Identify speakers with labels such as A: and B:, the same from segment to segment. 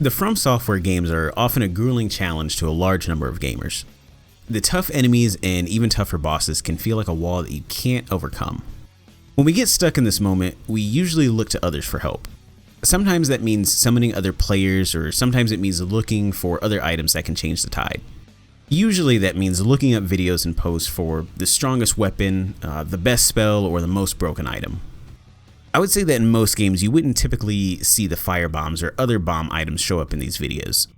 A: The From Software games are often a grueling challenge to a large number of gamers. The tough enemies and even tougher bosses can feel like a wall that you can't overcome. When we get stuck in this moment, we usually look to others for help. Sometimes that means summoning other players, or sometimes it means looking for other items that can change the tide. Usually that means looking up videos and posts for the strongest weapon, the best spell, or the most broken item. I would say that in most games you wouldn't typically see the fire bombs or other bomb items show up in these videos.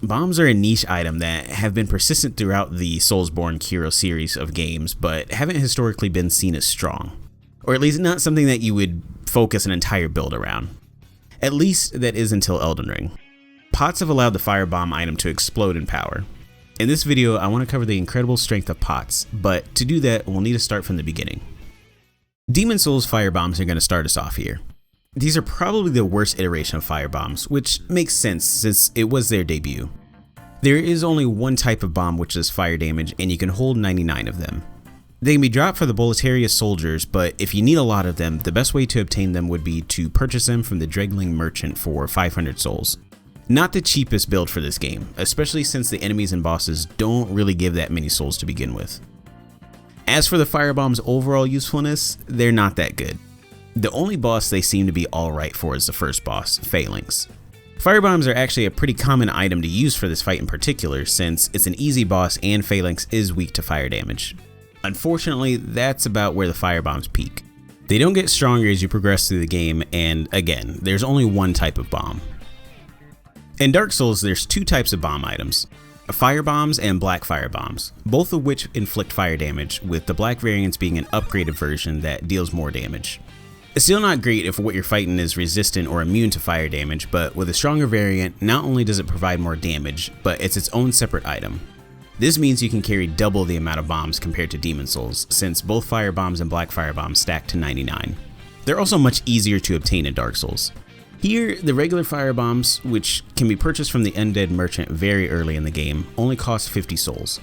A: Bombs are a niche item that have been persistent throughout the Soulsborne Hero series of games, but haven't historically been seen as strong. Or at least not something that you would focus an entire build around. At least that is until Elden Ring. Pots have allowed the firebomb item to explode in power. In this video, I want to cover the incredible strength of pots, but to do that, we'll need to start from the beginning. Demon Souls firebombs are going to start us off here. These are probably the worst iteration of firebombs, which makes sense since it was their debut. There is only one type of bomb which does fire damage, and you can hold 99 of them. They can be dropped for the Boletarius soldiers, but if you need a lot of them, the best way to obtain them would be to purchase them from the Dregling merchant for 500 souls. Not the cheapest build for this game, especially since the enemies and bosses don't really give that many souls to begin with. As for the firebomb's overall usefulness, they're not that good. The only boss they seem to be alright for is the first boss, Phalanx. Firebombs are actually a pretty common item to use for this fight in particular, since it's an easy boss and Phalanx is weak to fire damage. Unfortunately, that's about where the firebombs peak. They don't get stronger as you progress through the game, and again, there's only one type of bomb. In Dark Souls, there's two types of bomb items, fire bombs and black fire bombs, both of which inflict fire damage, with the black variants being an upgraded version that deals more damage. It's still not great if what you're fighting is resistant or immune to fire damage, but with a stronger variant, not only does it provide more damage, but it's its own separate item. This means you can carry double the amount of bombs compared to Demon Souls, since both fire bombs and black fire bombs stack to 99. They're also much easier to obtain in Dark Souls. Here, the regular fire bombs, which can be purchased from the Undead merchant very early in the game, only cost 50 souls,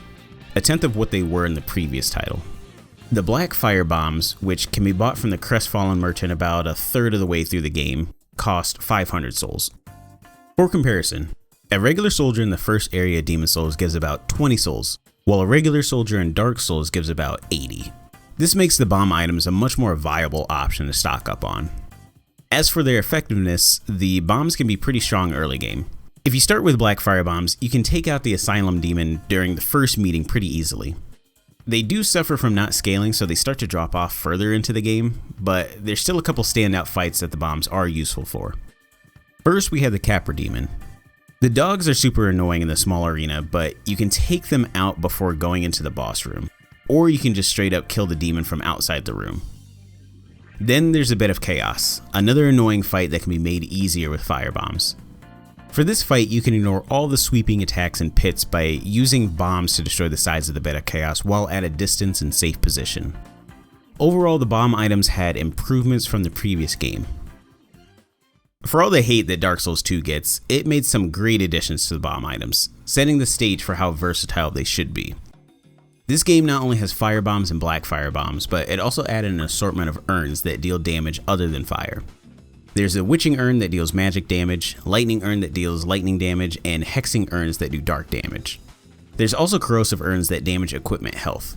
A: a tenth of what they were in the previous title. The black fire bombs, which can be bought from the Crestfallen merchant about a third of the way through the game, cost 500 souls. For comparison, a regular soldier in the first area of Demon Souls gives about 20 souls, while a regular soldier in Dark Souls gives about 80. This makes the bomb items a much more viable option to stock up on. As for their effectiveness, the bombs can be pretty strong early game. If you start with black fire bombs, you can take out the Asylum Demon during the first meeting pretty easily. They do suffer from not scaling, so they start to drop off further into the game, but there's still a couple standout fights that the bombs are useful for. First, we have the Capra Demon. The dogs are super annoying in the small arena, but you can take them out before going into the boss room, or you can just straight up kill the demon from outside the room. Then there's a bit of Chaos, another annoying fight that can be made easier with firebombs. For this fight, you can ignore all the sweeping attacks and pits by using bombs to destroy the sides of the bed of Chaos while at a distance and safe position. Overall, the bomb items had improvements from the previous game. For all the hate that Dark Souls 2 gets, it made some great additions to the bomb items, setting the stage for how versatile they should be. This game not only has fire bombs and black fire bombs, but it also added an assortment of urns that deal damage other than fire. There's a witching urn that deals magic damage, lightning urn that deals lightning damage, and hexing urns that do dark damage. There's also corrosive urns that damage equipment health.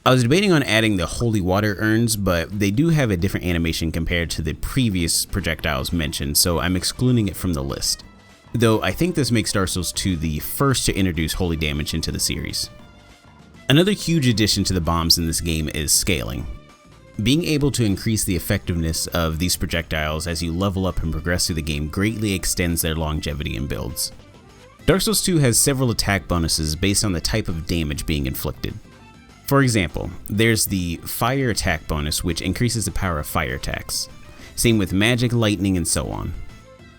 A: I was debating on adding the holy water urns, but they do have a different animation compared to the previous projectiles mentioned, so I'm excluding it from the list. Though I think this makes Dark Souls 2 the first to introduce holy damage into the series. Another huge addition to the bombs in this game is scaling. Being able to increase the effectiveness of these projectiles as you level up and progress through the game greatly extends their longevity in builds. Dark Souls 2 has several attack bonuses based on the type of damage being inflicted. For example, there's the fire attack bonus, which increases the power of fire attacks. Same with magic, lightning, and so on.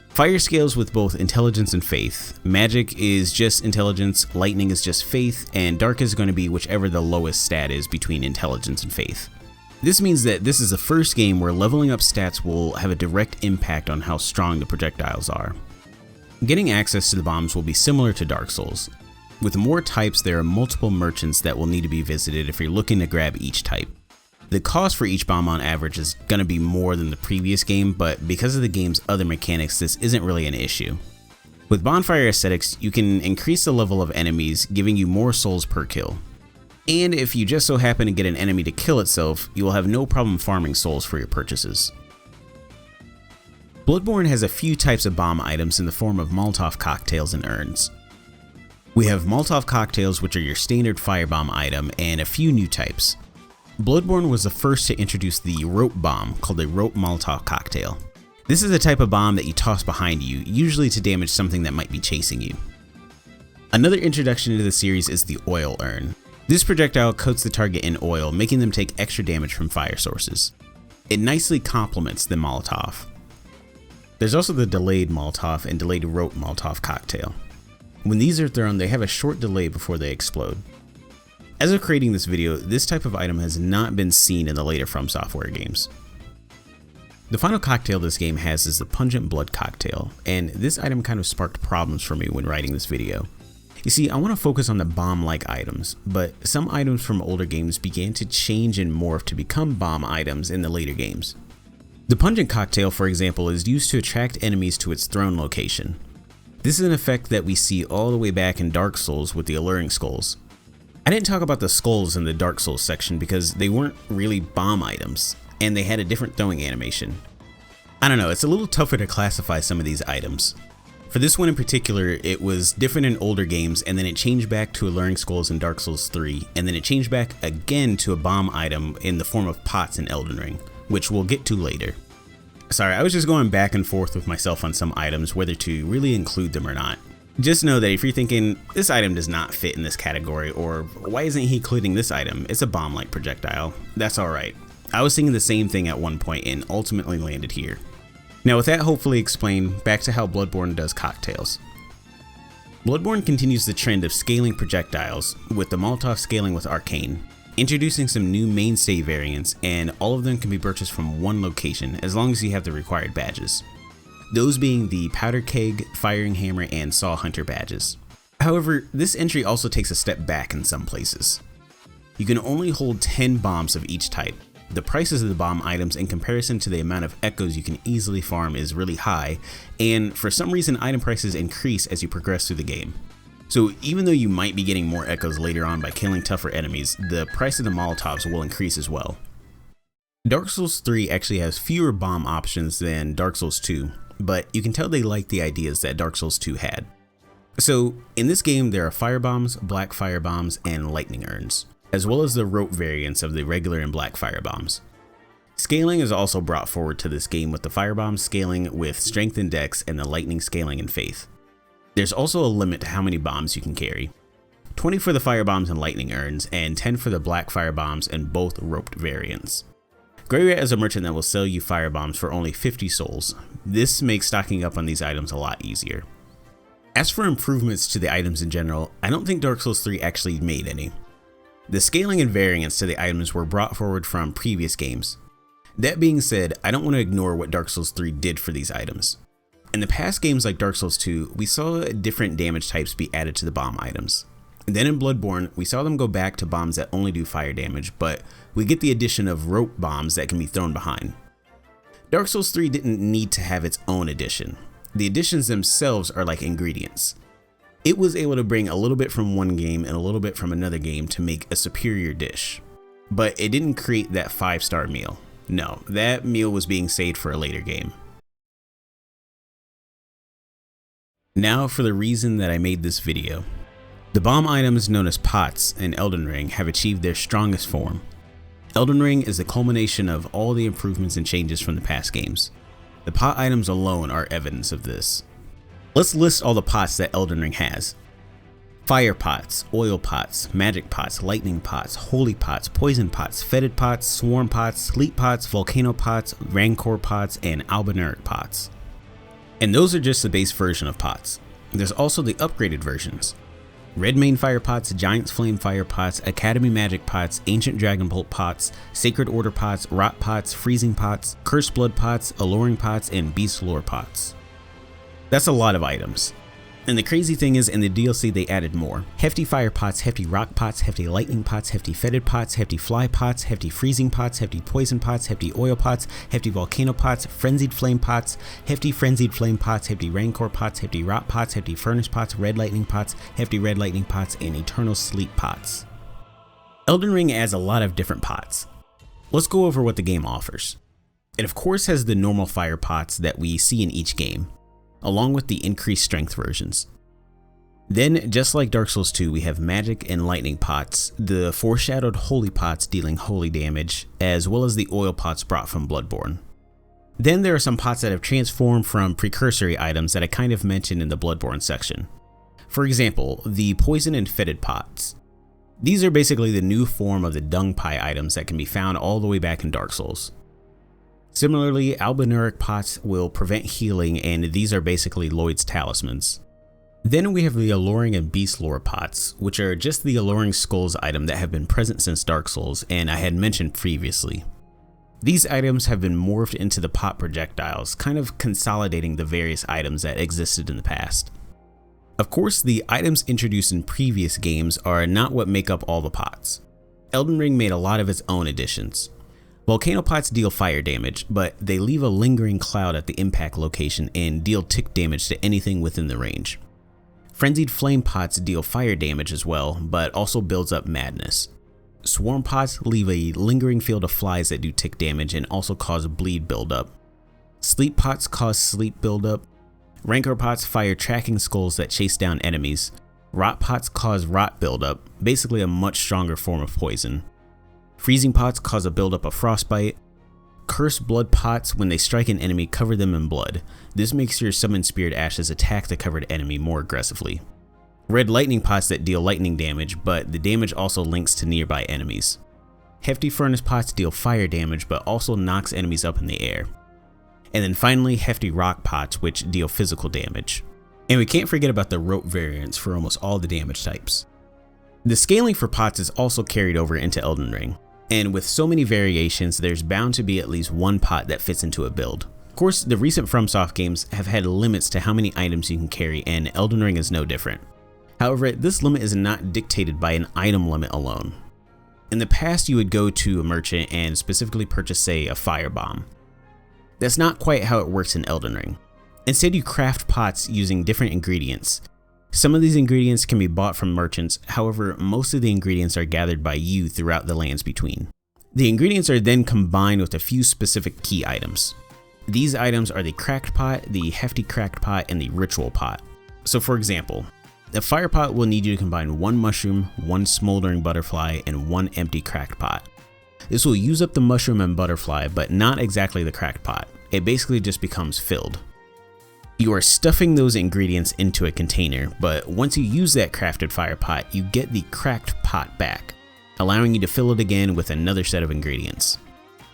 A: Fire scales with both intelligence and faith. Magic is just intelligence, lightning is just faith, and dark is going to be whichever the lowest stat is between intelligence and faith. This means that this is the first game where leveling up stats will have a direct impact on how strong the projectiles are. Getting access to the bombs will be similar to Dark Souls. With more types, there are multiple merchants that will need to be visited if you're looking to grab each type. The cost for each bomb on average is going to be more than the previous game, but because of the game's other mechanics, this isn't really an issue. With bonfire aesthetics, you can increase the level of enemies, giving you more souls per kill. And if you just so happen to get an enemy to kill itself, you will have no problem farming souls for your purchases. Bloodborne has a few types of bomb items in the form of Molotov cocktails and urns. We have Molotov cocktails, which are your standard firebomb item, and a few new types. Bloodborne was the first to introduce the rope bomb, called a rope Molotov cocktail. This is a type of bomb that you toss behind you, usually to damage something that might be chasing you. Another introduction to the series is the oil urn. This projectile coats the target in oil, making them take extra damage from fire sources. It nicely complements the Molotov. There's also the delayed Molotov and delayed rope Molotov cocktail. When these are thrown, they have a short delay before they explode. As of creating this video, this type of item has not been seen in the later From Software games. The final cocktail this game has is the Pungent Blood Cocktail, and this item kind of sparked problems for me when writing this video. You see, I want to focus on the bomb-like items, but some items from older games began to change and morph to become bomb items in the later games. The Pungent Cocktail, for example, is used to attract enemies to its thrown location. This is an effect that we see all the way back in Dark Souls with the Alluring Skulls. I didn't talk about the skulls in the Dark Souls section because they weren't really bomb items, and they had a different throwing animation. I don't know, it's a little tougher to classify some of these items. For this one in particular, it was different in older games, and then it changed back to Alluring Skulls in Dark Souls 3, and then it changed back again to a bomb item in the form of pots in Elden Ring, which we'll get to later. Sorry, I was just going back and forth with myself on some items, whether to really include them or not. Just know that if you're thinking, this item does not fit in this category, or why isn't he including this item, it's a bomb-like projectile, that's alright. I was thinking the same thing at one point and ultimately landed here. Now with that hopefully explained, back to how Bloodborne does cocktails. Bloodborne continues the trend of scaling projectiles, with the Molotov scaling with Arcane, introducing some new mainstay variants, and all of them can be purchased from one location as long as you have the required badges. Those being the Powder Keg, Firing Hammer, and Saw Hunter badges. However, this entry also takes a step back in some places. You can only hold 10 bombs of each type. The prices of the bomb items in comparison to the amount of echoes you can easily farm is really high, and for some reason item prices increase as you progress through the game. So even though you might be getting more echoes later on by killing tougher enemies, the price of the Molotovs will increase as well. Dark Souls 3 actually has fewer bomb options than Dark Souls 2, but you can tell they like the ideas that Dark Souls 2 had. So in this game there are fire bombs, black fire bombs, and lightning urns, as well as the rope variants of the regular and black fire bombs. Scaling is also brought forward to this game, with the fire bombs scaling with strength and dex and the lightning scaling in faith. There's also a limit to how many bombs you can carry. 20 for the fire bombs and lightning urns, and 10 for the black fire bombs and both roped variants. Greyrat is a merchant that will sell you fire bombs for only 50 souls. This makes stocking up on these items a lot easier. As for improvements to the items in general, I don't think Dark Souls 3 actually made any. The scaling and variants to the items were brought forward from previous games. That being said, I don't want to ignore what Dark Souls 3 did for these items. In the past games like Dark Souls 2, we saw different damage types be added to the bomb items. And then in Bloodborne, we saw them go back to bombs that only do fire damage, but we get the addition of rope bombs that can be thrown behind. Dark Souls 3 didn't need to have its own addition. The additions themselves are like ingredients. It was able to bring a little bit from one game and a little bit from another game to make a superior dish. But it didn't create that 5-star meal. No, that meal was being saved for a later game. Now for the reason that I made this video. The bomb items known as pots in Elden Ring have achieved their strongest form. Elden Ring is the culmination of all the improvements and changes from the past games. The pot items alone are evidence of this. Let's list all the pots that Elden Ring has. Fire pots, oil pots, magic pots, lightning pots, holy pots, poison pots, fetid pots, swarm pots, sleep pots, volcano pots, rancor pots, and albinuric pots. And those are just the base version of pots. There's also the upgraded versions. Red Mane Fire Pots, Giant's Flame Fire Pots, Academy Magic Pots, Ancient Dragonbolt Pots, Sacred Order Pots, Rot Pots, Freezing Pots, Cursed Blood Pots, Alluring Pots, and Beast Lore Pots. That's a lot of items. And the crazy thing is, in the DLC they added more. Hefty fire pots, hefty rock pots, hefty lightning pots, hefty fetid pots, hefty fly pots, hefty freezing pots, hefty poison pots, hefty oil pots, hefty volcano pots, frenzied flame pots, hefty frenzied flame pots, hefty rancor pots, hefty rot pots, hefty furnace pots, red lightning pots, hefty red lightning pots, and eternal sleep pots. Elden Ring adds a lot of different pots. Let's go over what the game offers. It of course has the normal fire pots that we see in each game, along with the increased strength versions. Then, just like Dark Souls 2, we have magic and lightning pots, the foreshadowed holy pots dealing holy damage, as well as the oil pots brought from Bloodborne. Then there are some pots that have transformed from precursory items that I kind of mentioned in the Bloodborne section. For example, the poison and fetid pots. These are basically the new form of the dung pie items that can be found all the way back in Dark Souls. Similarly, albinuric pots will prevent healing, and these are basically Lloyd's talismans. Then we have the alluring and beast lore pots, which are just the alluring skulls item that have been present since Dark Souls and I had mentioned previously. These items have been morphed into the pot projectiles, kind of consolidating the various items that existed in the past. Of course, the items introduced in previous games are not what make up all the pots. Elden Ring made a lot of its own additions. Volcano pots deal fire damage, but they leave a lingering cloud at the impact location and deal tick damage to anything within the range. Frenzied flame pots deal fire damage as well, but also builds up madness. Swarm pots leave a lingering field of flies that do tick damage and also cause bleed buildup. Sleep pots cause sleep buildup. Rancor pots fire tracking skulls that chase down enemies. Rot pots cause rot buildup, basically a much stronger form of poison. Freezing pots cause a buildup of frostbite. Cursed blood pots, when they strike an enemy, cover them in blood. This makes your summoned spirit ashes attack the covered enemy more aggressively. Red lightning pots that deal lightning damage, but the damage also links to nearby enemies. Hefty furnace pots deal fire damage, but also knocks enemies up in the air. And then finally, hefty rock pots, which deal physical damage. And we can't forget about the rope variants for almost all the damage types. The scaling for pots is also carried over into Elden Ring. And with so many variations, there's bound to be at least one pot that fits into a build. Of course, the recent FromSoft games have had limits to how many items you can carry, and Elden Ring is no different. However, this limit is not dictated by an item limit alone. In the past, you would go to a merchant and specifically purchase, say, a firebomb. That's not quite how it works in Elden Ring. Instead, you craft pots using different ingredients. Some of these ingredients can be bought from merchants, however, most of the ingredients are gathered by you throughout the lands between. The ingredients are then combined with a few specific key items. These items are the cracked pot, the hefty cracked pot, and the ritual pot. So for example, the fire pot will need you to combine one mushroom, one smoldering butterfly, and one empty cracked pot. This will use up the mushroom and butterfly, but not exactly the cracked pot. It basically just becomes filled. You are stuffing those ingredients into a container, but once you use that crafted fire pot, you get the cracked pot back, allowing you to fill it again with another set of ingredients.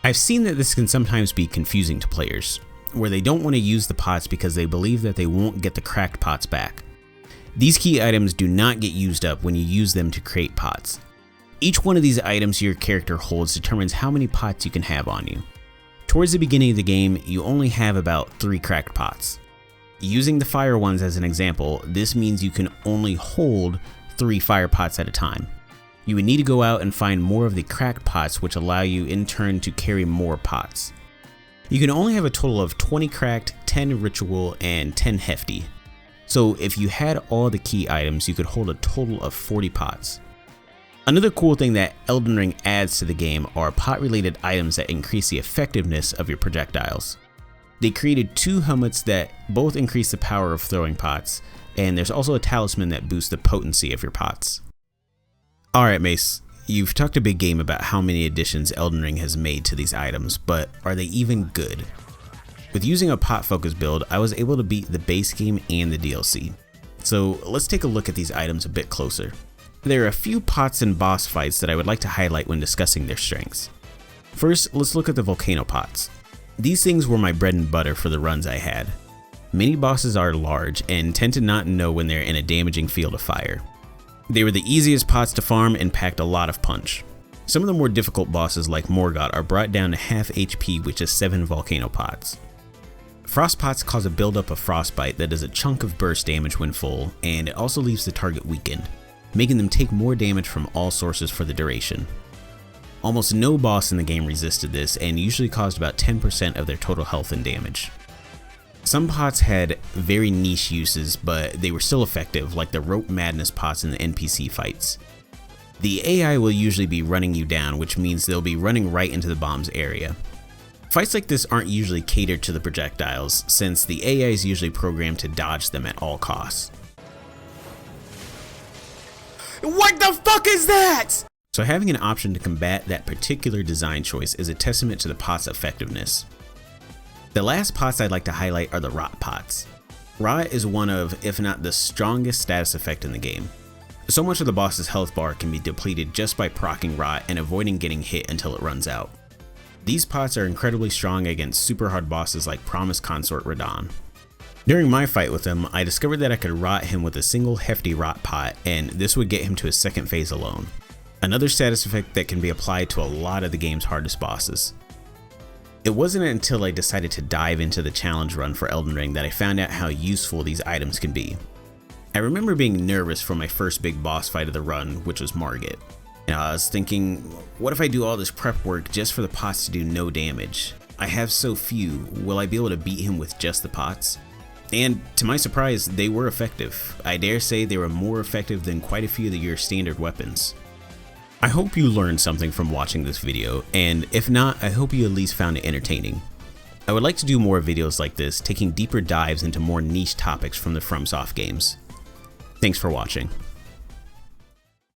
A: I've seen that this can sometimes be confusing to players, where they don't want to use the pots because they believe that they won't get the cracked pots back. These key items do not get used up when you use them to create pots. Each one of these items your character holds determines how many pots you can have on you. Towards the beginning of the game, you only have about 3 cracked pots. Using the fire ones as an example, this means you can only hold 3 fire pots at a time. You would need to go out and find more of the cracked pots, which allow you in turn to carry more pots. You can only have a total of 20 cracked, 10 ritual, and 10 hefty. So if you had all the key items, you could hold a total of 40 pots. Another cool thing that Elden Ring adds to the game are pot-related items that increase the effectiveness of your projectiles. They created 2 helmets that both increase the power of throwing pots, and there's also a talisman that boosts the potency of your pots. Alright Mace, you've talked a big game about how many additions Elden Ring has made to these items, but are they even good? With using a pot-focused build, I was able to beat the base game and the DLC. So let's take a look at these items a bit closer. There are a few pots and boss fights that I would like to highlight when discussing their strengths. First, let's look at the volcano pots. These things were my bread and butter for the runs I had. Many bosses are large and tend to not know when they're in a damaging field of fire. They were the easiest pots to farm and packed a lot of punch. Some of the more difficult bosses like Morgoth are brought down to half HP with just 7 volcano pots. Frost pots cause a buildup of frostbite that does a chunk of burst damage when full, and it also leaves the target weakened, making them take more damage from all sources for the duration. Almost no boss in the game resisted this and usually caused about 10% of their total health and damage. Some pots had very niche uses, but they were still effective, like the rope madness pots in the NPC fights. The AI will usually be running you down, which means they'll be running right into the bomb's area. Fights like this aren't usually catered to the projectiles, since the AI is usually programmed to dodge them at all costs. What the fuck is that? So having an option to combat that particular design choice is a testament to the pot's effectiveness. The last pots I'd like to highlight are the rot pots. Rot is one of, if not the strongest status effect in the game. So much of the boss's health bar can be depleted just by proccing rot and avoiding getting hit until it runs out. These pots are incredibly strong against super hard bosses like Promise Consort Radon. During my fight with him, I discovered that I could rot him with a single hefty rot pot, and this would get him to his second phase alone. Another status effect that can be applied to a lot of the game's hardest bosses. It wasn't until I decided to dive into the challenge run for Elden Ring that I found out how useful these items can be. I remember being nervous for my first big boss fight of the run, which was Margit. I was thinking, what if I do all this prep work just for the pots to do no damage? I have so few, will I be able to beat him with just the pots? And to my surprise, they were effective. I dare say they were more effective than quite a few of your standard weapons. I hope you learned something from watching this video, and if not, I hope you at least found it entertaining. I would like to do more videos like this, taking deeper dives into more niche topics from the FromSoft games. Thanks for watching.